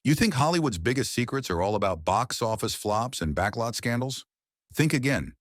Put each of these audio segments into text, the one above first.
You think Hollywood's biggest secrets are all about box office flops and backlot scandals? Think again.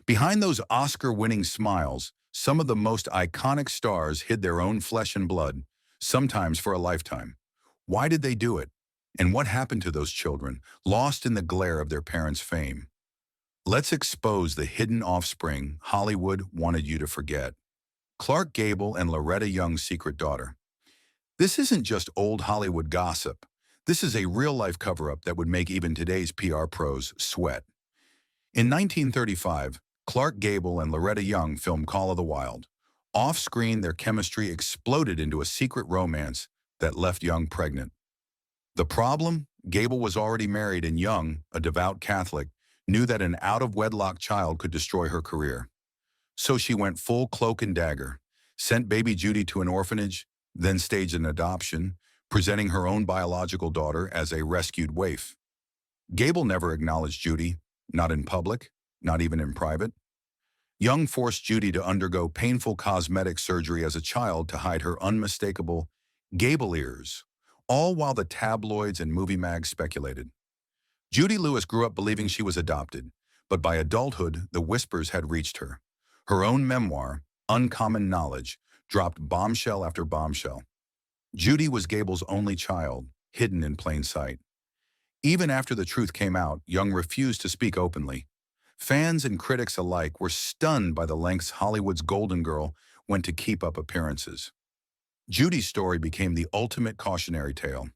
Behind those Oscar-winning smiles, some of the most iconic stars hid their own flesh and blood, sometimes for a lifetime. Why did they do it? And what happened to those children, lost in the glare of their parents' fame? Let's expose the hidden offspring Hollywood wanted you to forget. Clark Gable and Loretta Young's secret daughter. This isn't just old Hollywood gossip. This is a real-life cover-up that would make even today's PR pros sweat. In 1935, Clark Gable and Loretta Young filmed Call of the Wild. Off-screen, their chemistry exploded into a secret romance that left Young pregnant. The problem? Gable was already married, and Young, a devout Catholic, knew that an out-of-wedlock child could destroy her career. So she went full cloak and dagger, sent baby Judy to an orphanage, then staged an adoption, presenting her own biological daughter as a rescued waif. Gable never acknowledged Judy, not in public, not even in private. Young forced Judy to undergo painful cosmetic surgery as a child to hide her unmistakable Gable ears, all while the tabloids and movie mags speculated. Judy Lewis grew up believing she was adopted, but by adulthood, the whispers had reached her. Her own memoir, Uncommon Knowledge, dropped bombshell after bombshell. Judy was Gable's only child, hidden in plain sight. Even after the truth came out, Young refused to speak openly. Fans and critics alike were stunned by the lengths Hollywood's golden girl went to keep up appearances. Judy's story became the ultimate cautionary tale.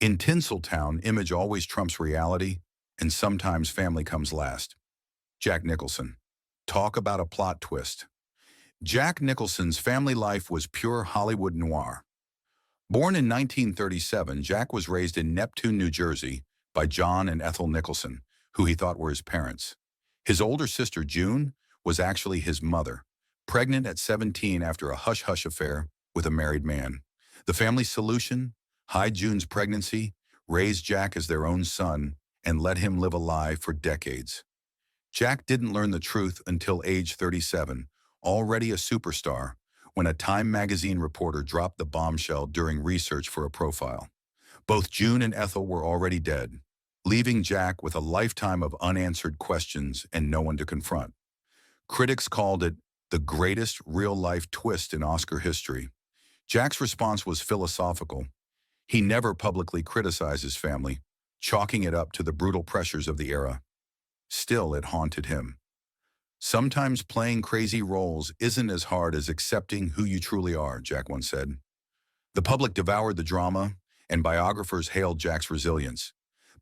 In Tinseltown, image always trumps reality, and sometimes family comes last. Jack Nicholson. Talk about a plot twist. Jack Nicholson's family life was pure Hollywood noir. Born in 1937, Jack was raised in Neptune, New Jersey, by John and Ethel Nicholson, who he thought were his parents. His older sister, June, was actually his mother, pregnant at 17 after a hush-hush affair with a married man. The family's solution? Hide June's pregnancy, raise Jack as their own son, and let him live a lie for decades. Jack didn't learn the truth until age 37, already a superstar, when a Time magazine reporter dropped the bombshell during research for a profile. Both June and Ethel were already dead, leaving Jack with a lifetime of unanswered questions and no one to confront. Critics called it the greatest real-life twist in Oscar history. Jack's response was philosophical. He never publicly criticized his family, chalking it up to the brutal pressures of the era. Still, it haunted him. Sometimes playing crazy roles isn't as hard as accepting who you truly are, Jack once said. The public devoured the drama, and biographers hailed Jack's resilience.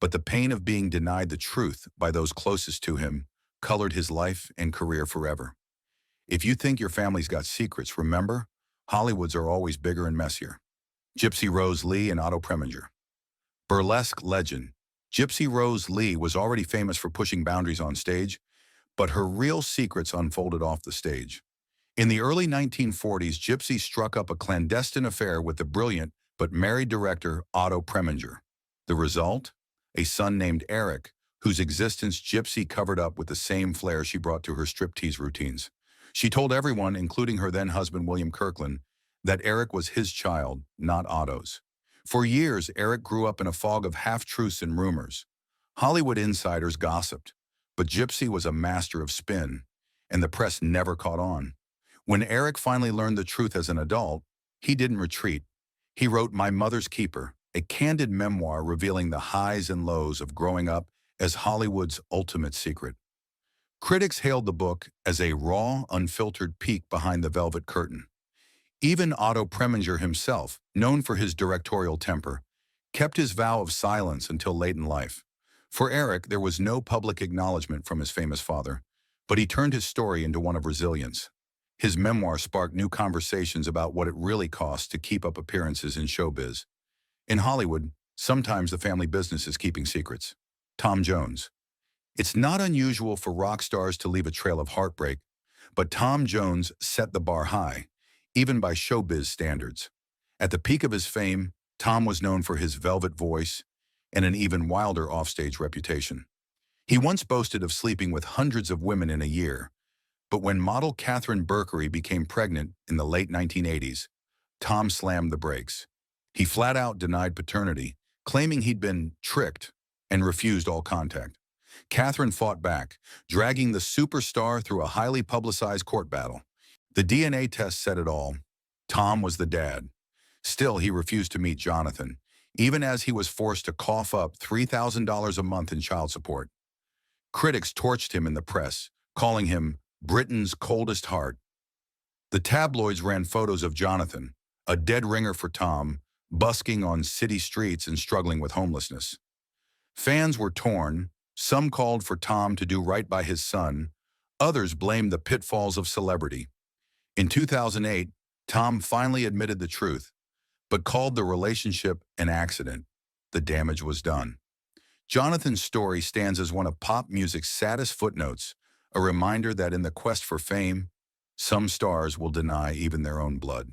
But the pain of being denied the truth by those closest to him colored his life and career forever. If you think your family's got secrets, remember, Hollywood's are always bigger and messier. Gypsy Rose Lee and Otto Preminger. Burlesque legend. Gypsy Rose Lee was already famous for pushing boundaries on stage, but her real secrets unfolded off the stage. In the early 1940s, Gypsy struck up a clandestine affair with the brilliant but married director Otto Preminger. The result? A son named Eric, whose existence Gypsy covered up with the same flair she brought to her striptease routines. She told everyone, including her then-husband William Kirkland, that Eric was his child, not Otto's. For years, Eric grew up in a fog of half-truths and rumors. Hollywood insiders gossiped, but Gypsy was a master of spin, and the press never caught on. When Eric finally learned the truth as an adult, he didn't retreat. He wrote My Mother's Keeper, a candid memoir revealing the highs and lows of growing up as Hollywood's ultimate secret. Critics hailed the book as a raw, unfiltered peek behind the velvet curtain. Even Otto Preminger himself, known for his directorial temper, kept his vow of silence until late in life. For Eric, there was no public acknowledgement from his famous father, but he turned his story into one of resilience. His memoir sparked new conversations about what it really costs to keep up appearances in showbiz. In Hollywood, sometimes the family business is keeping secrets. Tom Jones. It's not unusual for rock stars to leave a trail of heartbreak, but Tom Jones set the bar high, even by showbiz standards. At the peak of his fame, Tom was known for his velvet voice and an even wilder offstage reputation. He once boasted of sleeping with hundreds of women in a year, but when model Catherine Berkery became pregnant in the late 1980s, Tom slammed the brakes. He flat out denied paternity, claiming he'd been tricked and refused all contact. Catherine fought back, dragging the superstar through a highly publicized court battle. The DNA test said it all. Tom was the dad. Still, he refused to meet Jonathan, even as he was forced to cough up $3,000 a month in child support. Critics torched him in the press, calling him Britain's coldest heart. The tabloids ran photos of Jonathan, a dead ringer for Tom, busking on city streets and struggling with homelessness. Fans were torn. Some called for Tom to do right by his son. Others blamed the pitfalls of celebrity. In 2008, Tom finally admitted the truth, but called the relationship an accident. The damage was done. Jonathan's story stands as one of pop music's saddest footnotes, a reminder that in the quest for fame, some stars will deny even their own blood.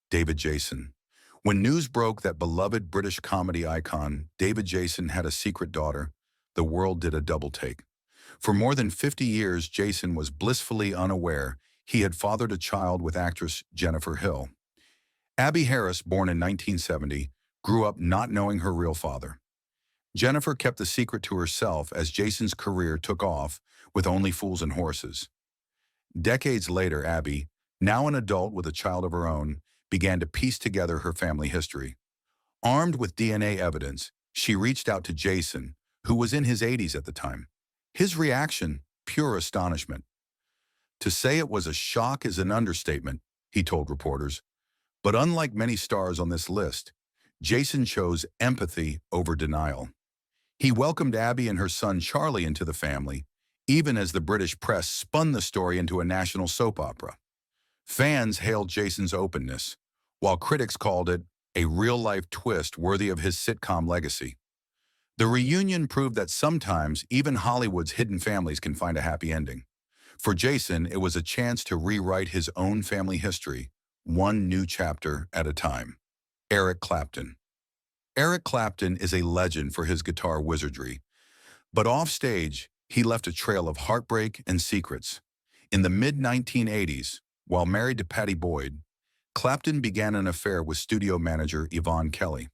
David Jason. When news broke that beloved British comedy icon David Jason had a secret daughter, the world did a double take. For more than 50 years, Jason was blissfully unaware he had fathered a child with actress Jennifer Hill. Abby Harris, born in 1970, grew up not knowing her real father. Jennifer kept the secret to herself as Jason's career took off with Only Fools and Horses. Decades later, Abby, now an adult with a child of her own, began to piece together her family history. Armed with DNA evidence, she reached out to Jason, who was in his 80s at the time. His reaction, pure astonishment. To say it was a shock is an understatement, he told reporters. But unlike many stars on this list, Jason chose empathy over denial. He welcomed Abby and her son Charlie into the family, even as the British press spun the story into a national soap opera. Fans hailed Jason's openness, while critics called it a real-life twist worthy of his sitcom legacy. The reunion proved that sometimes even Hollywood's hidden families can find a happy ending. For Jason, it was a chance to rewrite his own family history, one new chapter at a time. Eric Clapton. Eric Clapton is a legend for his guitar wizardry, but offstage, he left a trail of heartbreak and secrets. In the mid-1980s, while married to Pattie Boyd, Clapton began an affair with studio manager Yvonne Kelly.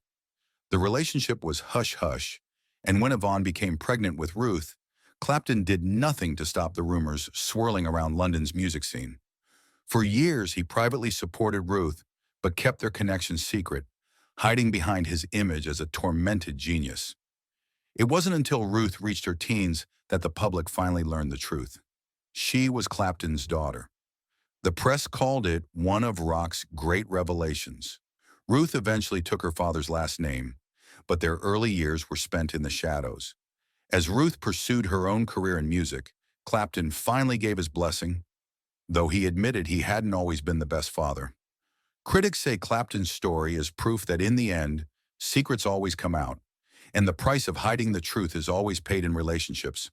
The relationship was hush-hush, and when Yvonne became pregnant with Ruth, Clapton did nothing to stop the rumors swirling around London's music scene. For years, he privately supported Ruth, but kept their connection secret, hiding behind his image as a tormented genius. It wasn't until Ruth reached her teens that the public finally learned the truth. She was Clapton's daughter. The press called it one of rock's great revelations. Ruth eventually took her father's last name, but their early years were spent in the shadows. As Ruth pursued her own career in music, Clapton finally gave his blessing, though he admitted he hadn't always been the best father. Critics say Clapton's story is proof that in the end, secrets always come out, and the price of hiding the truth is always paid in relationships.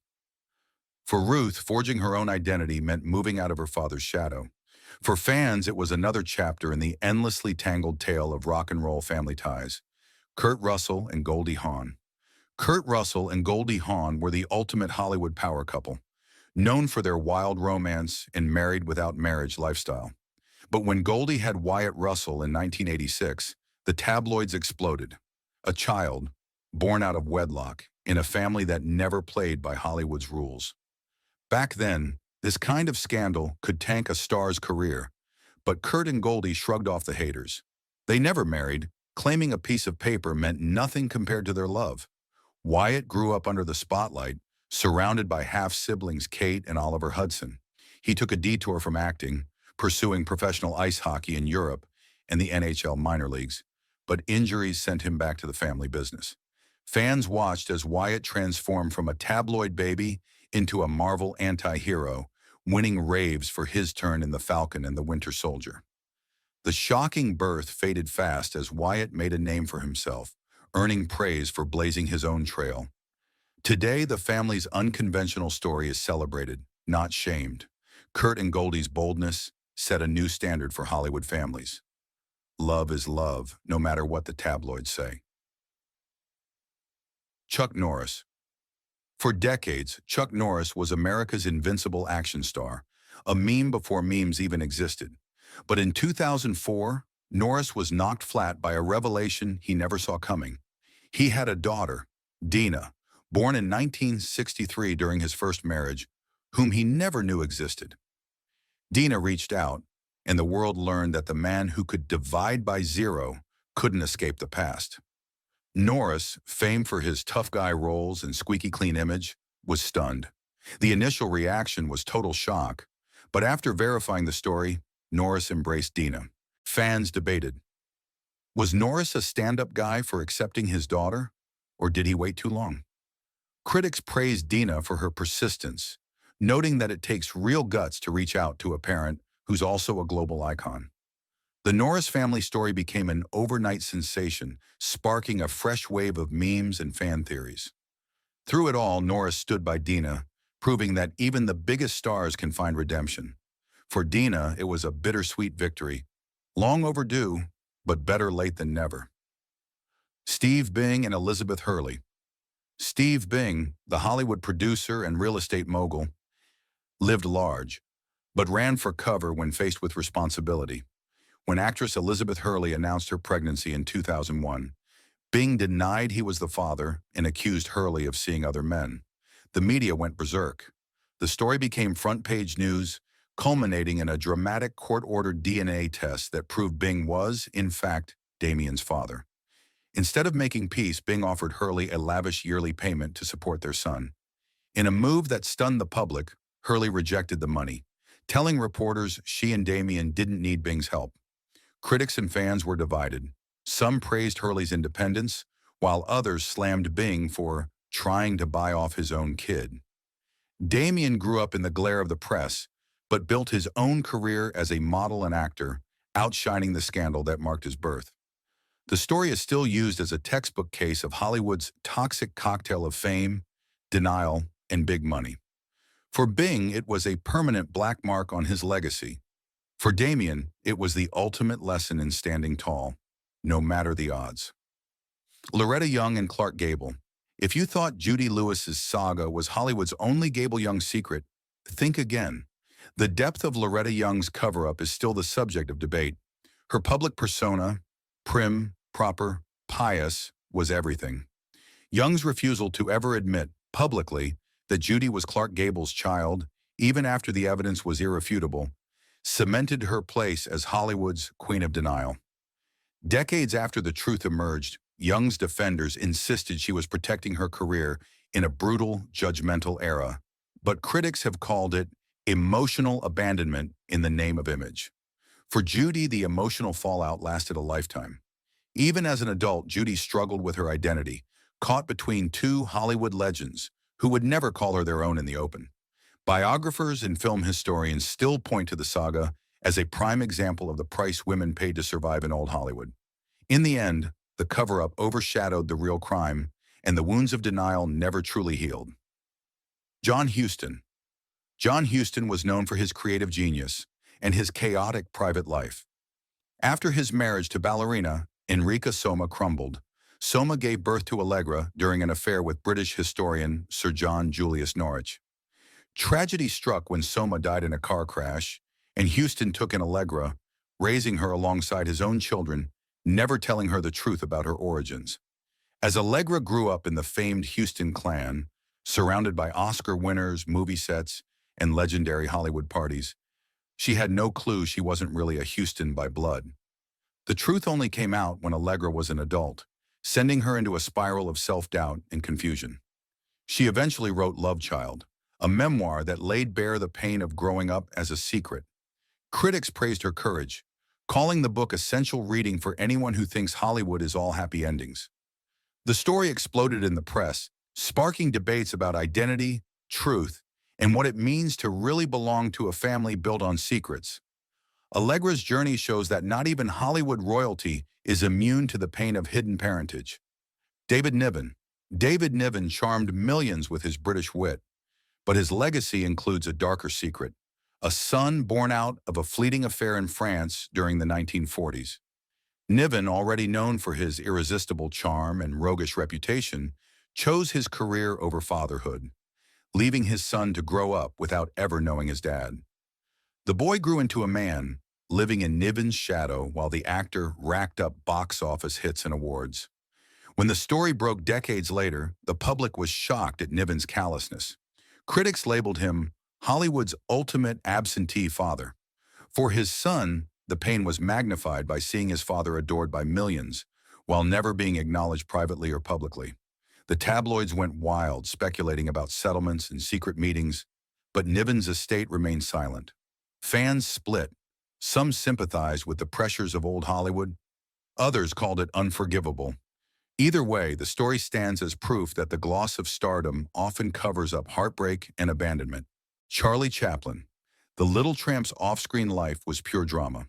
For Ruth, forging her own identity meant moving out of her father's shadow. For fans, it was another chapter in the endlessly tangled tale of rock and roll family ties. Kurt Russell and Goldie Hawn. Kurt Russell and Goldie Hawn were the ultimate Hollywood power couple, known for their wild romance and married without marriage lifestyle. But when Goldie had Wyatt Russell in 1986, the tabloids exploded. A child, born out of wedlock, in a family that never played by Hollywood's rules. Back then, this kind of scandal could tank a star's career, but Kurt and Goldie shrugged off the haters. They never married, claiming a piece of paper meant nothing compared to their love. Wyatt grew up under the spotlight, surrounded by half-siblings Kate and Oliver Hudson. He took a detour from acting, pursuing professional ice hockey in Europe and the NHL minor leagues, but injuries sent him back to the family business. Fans watched as Wyatt transformed from a tabloid baby into a Marvel anti-hero, winning raves for his turn in The Falcon and the Winter Soldier. The shocking birth faded fast as Wyatt made a name for himself, earning praise for blazing his own trail. Today, the family's unconventional story is celebrated, not shamed. Kurt and Goldie's boldness set a new standard for Hollywood families. Love is love, no matter what the tabloids say. Chuck Norris. For decades, Chuck Norris was America's invincible action star, a meme before memes even existed. But in 2004, Norris was knocked flat by a revelation he never saw coming. He had a daughter, Dena, born in 1963 during his first marriage, whom he never knew existed. Dena reached out, and the world learned that the man who could divide by zero couldn't escape the past. Norris, famed for his tough guy roles and squeaky clean image, was stunned. The initial reaction was total shock, but after verifying the story, Norris embraced Dena. Fans debated. Was Norris a stand-up guy for accepting his daughter, or did he wait too long? Critics praised Dena for her persistence, noting that it takes real guts to reach out to a parent who's also a global icon. The Norris family story became an overnight sensation, sparking a fresh wave of memes and fan theories. Through it all, Norris stood by Dena, proving that even the biggest stars can find redemption. For Dena, it was a bittersweet victory, long overdue, but better late than never. Steve Bing and Elizabeth Hurley. Steve Bing, the Hollywood producer and real estate mogul, lived large, but ran for cover when faced with responsibility. When actress Elizabeth Hurley announced her pregnancy in 2001, Bing denied he was the father and accused Hurley of seeing other men. The media went berserk. The story became front-page news, culminating in a dramatic court-ordered DNA test that proved Bing was, in fact, Damien's father. Instead of making peace, Bing offered Hurley a lavish yearly payment to support their son. In a move that stunned the public, Hurley rejected the money, telling reporters she and Damien didn't need Bing's help. Critics and fans were divided. Some praised Hurley's independence, while others slammed Bing for trying to buy off his own kid. Damien grew up in the glare of the press, but built his own career as a model and actor, outshining the scandal that marked his birth. The story is still used as a textbook case of Hollywood's toxic cocktail of fame, denial, and big money. For Bing, it was a permanent black mark on his legacy. For Damien, it was the ultimate lesson in standing tall, no matter the odds. Loretta Young and Clark Gable. If you thought Judy Lewis's saga was Hollywood's only Gable Young secret, think again. The depth of Loretta Young's cover-up is still the subject of debate. Her public persona, prim, proper, pious, was everything. Young's refusal to ever admit, publicly, that Judy was Clark Gable's child, even after the evidence was irrefutable, cemented her place as Hollywood's queen of denial. Decades after the truth emerged, Young's defenders insisted she was protecting her career in a brutal, judgmental era, but critics have called it emotional abandonment in the name of image. For Judy, the emotional fallout lasted a lifetime. Even as an adult, Judy struggled with her identity, caught between two Hollywood legends who would never call her their own in the open. Biographers and film historians still point to the saga as a prime example of the price women paid to survive in old Hollywood. In the end, the cover-up overshadowed the real crime, and the wounds of denial never truly healed. John Huston. John Huston was known for his creative genius and his chaotic private life. After his marriage to ballerina Enrica Soma crumbled, Soma gave birth to Allegra during an affair with British historian Sir John Julius Norwich. Tragedy struck when Soma died in a car crash, and Huston took in Allegra, raising her alongside his own children, never telling her the truth about her origins. As Allegra grew up in the famed Huston clan, surrounded by Oscar winners, movie sets, and legendary Hollywood parties, she had no clue she wasn't really a Huston by blood. The truth only came out when Allegra was an adult, sending her into a spiral of self-doubt and confusion. She eventually wrote Love Child, a memoir that laid bare the pain of growing up as a secret. Critics praised her courage, calling the book essential reading for anyone who thinks Hollywood is all happy endings. The story exploded in the press, sparking debates about identity, truth, and what it means to really belong to a family built on secrets. Allegra's journey shows that not even Hollywood royalty is immune to the pain of hidden parentage. David Niven. David Niven charmed millions with his British wit, but his legacy includes a darker secret, a son born out of a fleeting affair in France during the 1940s. Niven, already known for his irresistible charm and roguish reputation, chose his career over fatherhood, leaving his son to grow up without ever knowing his dad. The boy grew into a man, living in Niven's shadow while the actor racked up box office hits and awards. When the story broke decades later, the public was shocked at Niven's callousness. Critics labeled him Hollywood's ultimate absentee father. For his son, the pain was magnified by seeing his father adored by millions, while never being acknowledged privately or publicly. The tabloids went wild, speculating about settlements and secret meetings, but Niven's estate remained silent. Fans split. Some sympathized with the pressures of old Hollywood. Others called it unforgivable. Either way, the story stands as proof that the gloss of stardom often covers up heartbreak and abandonment. Charlie Chaplin. The Little Tramp's off-screen life was pure drama.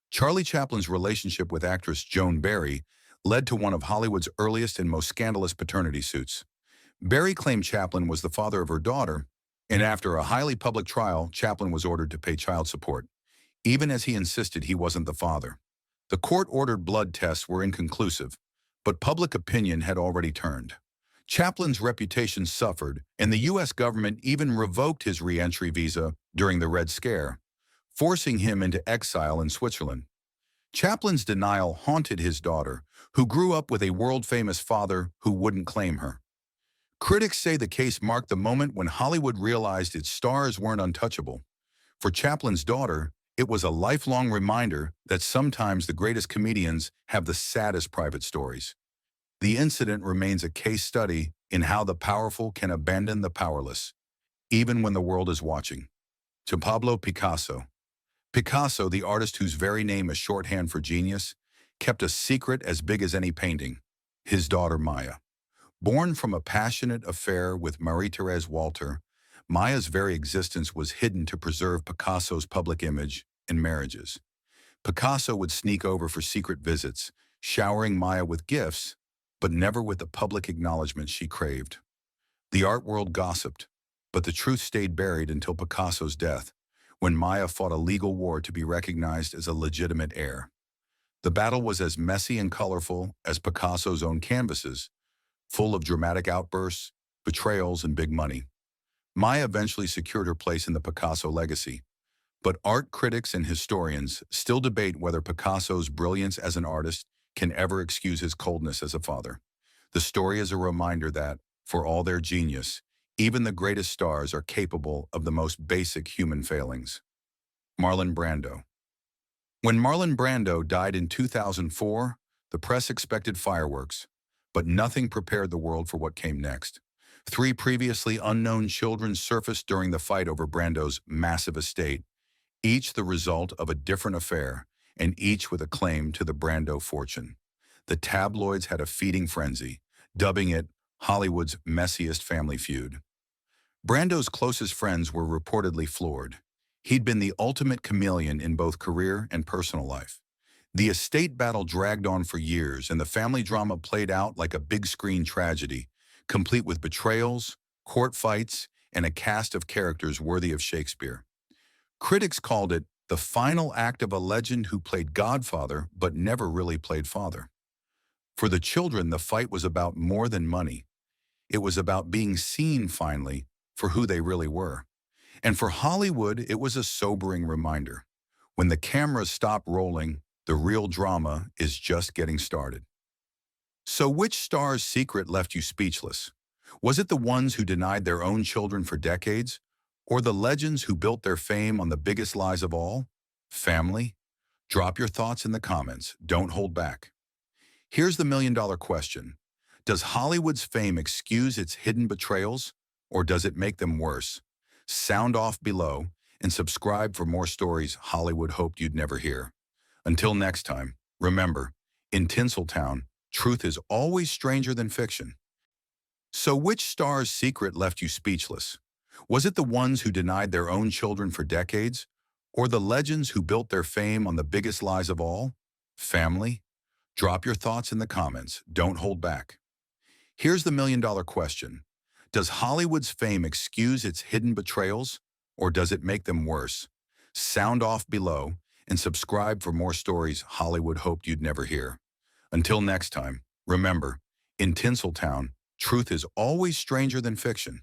Charlie Chaplin's relationship with actress Joan Barry led to one of Hollywood's earliest and most scandalous paternity suits. Barry claimed Chaplin was the father of her daughter, and after a highly public trial, Chaplin was ordered to pay child support, even as he insisted he wasn't the father. The court-ordered blood tests were inconclusive, but public opinion had already turned. Chaplin's reputation suffered, and the U.S. government even revoked his re-entry visa during the Red Scare, forcing him into exile in Switzerland. Chaplin's denial haunted his daughter, who grew up with a world-famous father who wouldn't claim her. Critics say the case marked the moment when Hollywood realized its stars weren't untouchable. For Chaplin's daughter, it was a lifelong reminder that sometimes the greatest comedians have the saddest private stories. The incident remains a case study in how the powerful can abandon the powerless, even when the world is watching. To Pablo Picasso. Picasso, the artist whose very name is shorthand for genius, kept a secret as big as any painting: his daughter Maya. Born from a passionate affair with Marie-Thérèse Walter, Maya's very existence was hidden to preserve Picasso's public image and marriages. Picasso would sneak over for secret visits, showering Maya with gifts, but never with the public acknowledgement she craved. The art world gossiped, but the truth stayed buried until Picasso's death, when Maya fought a legal war to be recognized as a legitimate heir. The battle was as messy and colorful as Picasso's own canvases, full of dramatic outbursts, betrayals, and big money. Maya eventually secured her place in the Picasso legacy, but art critics and historians still debate whether Picasso's brilliance as an artist can ever excuse his coldness as a father. The story is a reminder that, for all their genius, even the greatest stars are capable of the most basic human failings. Marlon Brando. When Marlon Brando died in 2004, the press expected fireworks, but nothing prepared the world for what came next. 3 previously unknown children surfaced during the fight over Brando's massive estate, each the result of a different affair, and each with a claim to the Brando fortune. The tabloids had a feeding frenzy, dubbing it Hollywood's messiest family feud. Brando's closest friends were reportedly floored. He'd been the ultimate chameleon in both career and personal life. The estate battle dragged on for years, and the family drama played out like a big-screen tragedy, complete with betrayals, court fights, and a cast of characters worthy of Shakespeare. Critics called it the final act of a legend who played Godfather but never really played father. For the children, the fight was about more than money. It was about being seen finally for who they really were. And for Hollywood, it was a sobering reminder. When the cameras stop rolling, the real drama is just getting started. So which star's secret left you speechless? Was it the ones who denied their own children for decades? Or the legends who built their fame on the biggest lies of all? Family? Drop your thoughts in the comments. Don't hold back. Here's the million-dollar question. Does Hollywood's fame excuse its hidden betrayals, or does it make them worse? Sound off below and subscribe for more stories Hollywood hoped you'd never hear. Until next time, remember, in Tinseltown, truth is always stranger than fiction. So which star's secret left you speechless? Was it the ones who denied their own children for decades? Or the legends who built their fame on the biggest lies of all? Family? Drop your thoughts in the comments. Don't hold back. Here's the million-dollar question. Does Hollywood's fame excuse its hidden betrayals, or does it make them worse? Sound off below and subscribe for more stories Hollywood hoped you'd never hear. Until next time, remember, in Tinseltown, truth is always stranger than fiction.